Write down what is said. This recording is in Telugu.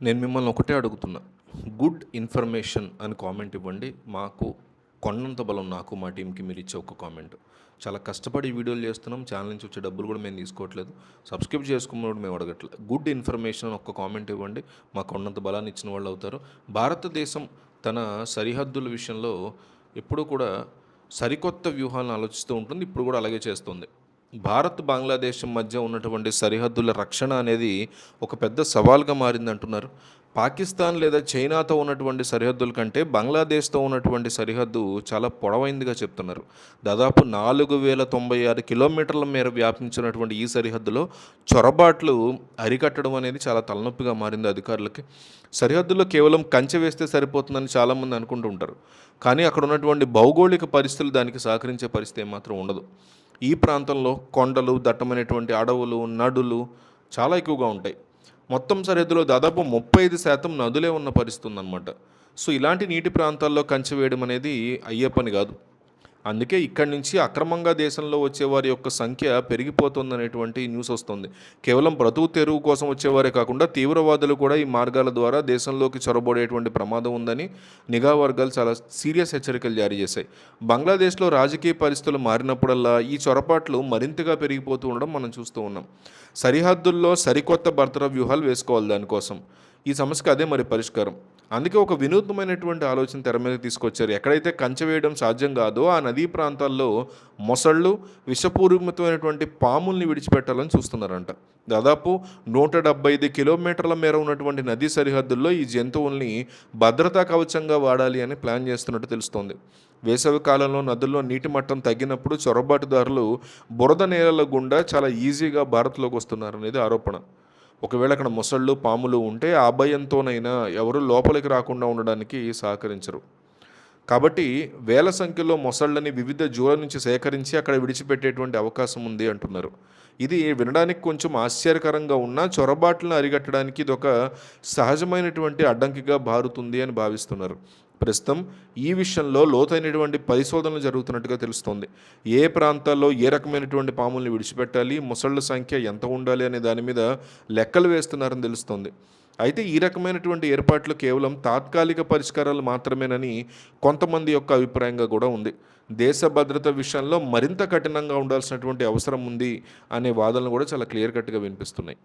నేను మిమ్మల్ని ఒకటే అడుగుతున్నా. గుడ్ ఇన్ఫర్మేషన్ అని కామెంట్ ఇవ్వండి. మాకు కొండంత బలం నాకు, మా టీమ్‌కి మీరిచ్చే ఒక్క కామెంట్. చాలా కష్టపడి ఈ వీడియోలు చేస్తున్నాం. ఛానల్ నుంచి వచ్చే డబ్బులు కూడా మేము తీసుకోవట్లేదు. సబ్స్క్రైబ్ చేసుకోమని కూడా మేము అడగట్లేదు. గుడ్ ఇన్ఫర్మేషన్ అని ఒక్క కామెంట్ ఇవ్వండి. మాకు కొండంత బలాన్ని ఇచ్చిన వాళ్ళు అవుతారు. భారతదేశం తన సరిహద్దుల విషయంలో ఎప్పుడూ కూడా సరికొత్త వ్యూహాలను ఆలోచిస్తూ ఉంటుంది. ఇప్పుడు కూడా అలాగే చేస్తుంది. భారత్, బంగ్లాదేశ్ మధ్య ఉన్నటువంటి సరిహద్దుల రక్షణ అనేది ఒక పెద్ద సవాల్గా మారిందంటున్నారు. పాకిస్తాన్ లేదా చైనాతో ఉన్నటువంటి సరిహద్దుల కంటే బంగ్లాదేశ్తో ఉన్నటువంటి సరిహద్దు చాలా పొడవైందిగా చెప్తున్నారు. దాదాపు 4096 కిలోమీటర్ల మేర వ్యాపించినటువంటి ఈ సరిహద్దులో చొరబాట్లు అరికట్టడం అనేది చాలా తలనొప్పిగా మారింది అధికారులకి. సరిహద్దులో కేవలం కంచె వేస్తే సరిపోతుందని చాలామంది అనుకుంటూ ఉంటారు. కానీ అక్కడ ఉన్నటువంటి భౌగోళిక పరిస్థితులు దానికి సహకరించే పరిస్థితి ఏమాత్రం ఉండదు. ఈ ప్రాంతంలో కొండలు, దట్టమైనటువంటి అడవులు, నదులు చాలా ఎక్కువగా ఉంటాయి. మొత్తం సరిహద్దులో దాదాపు 35% నదులే ఉన్న పరిస్థితి ఉందన్నమాట. సో ఇలాంటి నీటి ప్రాంతాల్లో కంచె వేయడం అనేది అయ్యే పని కాదు. అందుకే ఇక్కడి నుంచి అక్రమంగా దేశంలో వచ్చేవారి యొక్క సంఖ్య పెరిగిపోతుందనేటువంటి న్యూస్ వస్తుంది. కేవలం బ్రతుకు తెరువు కోసం వచ్చేవారే కాకుండా తీవ్రవాదులు కూడా ఈ మార్గాల ద్వారా దేశంలోకి చొరబడేటువంటి ప్రమాదం ఉందని నిఘా వర్గాలు చాలా సీరియస్ హెచ్చరికలు జారీ చేశాయి. బంగ్లాదేశ్లో రాజకీయ పరిస్థితులు మారినప్పుడల్లా ఈ చొరబాట్లు మరింతగా పెరిగిపోతూ ఉండడం మనం చూస్తూ ఉన్నాం. సరిహద్దుల్లో సరికొత్త భద్రతా వ్యూహాలు వేసుకోవాలి దానికోసం. ఈ సమస్యకు అదే మరి పరిష్కారం. అందుకే ఒక వినూత్నమైనటువంటి ఆలోచన తెర మీద తీసుకొచ్చారు. ఎక్కడైతే కంచె వేయడం సాధ్యం కాదో ఆ నదీ ప్రాంతాల్లో మొసళ్ళు, విషపూరితమైనటువంటి పాముల్ని విడిచిపెట్టాలని చూస్తున్నారంట. దాదాపు 175 కిలోమీటర్ల మేర ఉన్నటువంటి నదీ సరిహద్దుల్లో ఈ జంతువుల్ని భద్రతా కవచంగా వాడాలి అని ప్లాన్ చేస్తున్నట్టు తెలుస్తోంది. వేసవి కాలంలో నదుల్లో నీటి మట్టం తగ్గినప్పుడు చొరబాటుదారులు బురద నేలల గుండా చాలా ఈజీగా భారత్లోకి వస్తున్నారనేది ఆరోపణ. ఒకవేళ అక్కడ మొసళ్ళు, పాములు ఉంటే ఆ భయంతోనైనా ఎవరు లోపలికి రాకుండా ఉండడానికి సహకరించరు. కాబట్టి వేల సంఖ్యలో మొసళ్ళని వివిధ జూల నుంచి సేకరించి అక్కడ విడిచిపెట్టేటువంటి అవకాశం ఉంది అంటున్నారు. ఇది వినడానికి కొంచెం ఆశ్చర్యకరంగా ఉన్నా చొరబాట్లను అరికట్టడానికి ఇది ఒక సహజమైనటువంటి అడ్డంకిగా మారుతుంది అని భావిస్తున్నారు. ప్రస్తుతం ఈ విషయంలో లోతైనటువంటి పరిశోధనలు జరుగుతున్నట్టుగా తెలుస్తోంది. ఏ ప్రాంతాల్లో ఏ రకమైనటువంటి పాముల్ని విడిచిపెట్టాలి, మొసళ్ళ సంఖ్య ఎంత ఉండాలి అనే దాని మీద లెక్కలు వేస్తున్నారని తెలుస్తోంది. అయితే ఈ రకమైనటువంటి ఏర్పాట్లు కేవలం తాత్కాలిక పరిష్కారాలు మాత్రమేనని కొంతమంది యొక్క అభిప్రాయంగా కూడా ఉంది. దేశ భద్రత విషయంలో మరింత కఠినంగా ఉండాల్సినటువంటి అవసరం ఉంది అనే వాదనలు కూడా చాలా క్లియర్ కట్గా వినిపిస్తున్నాయి.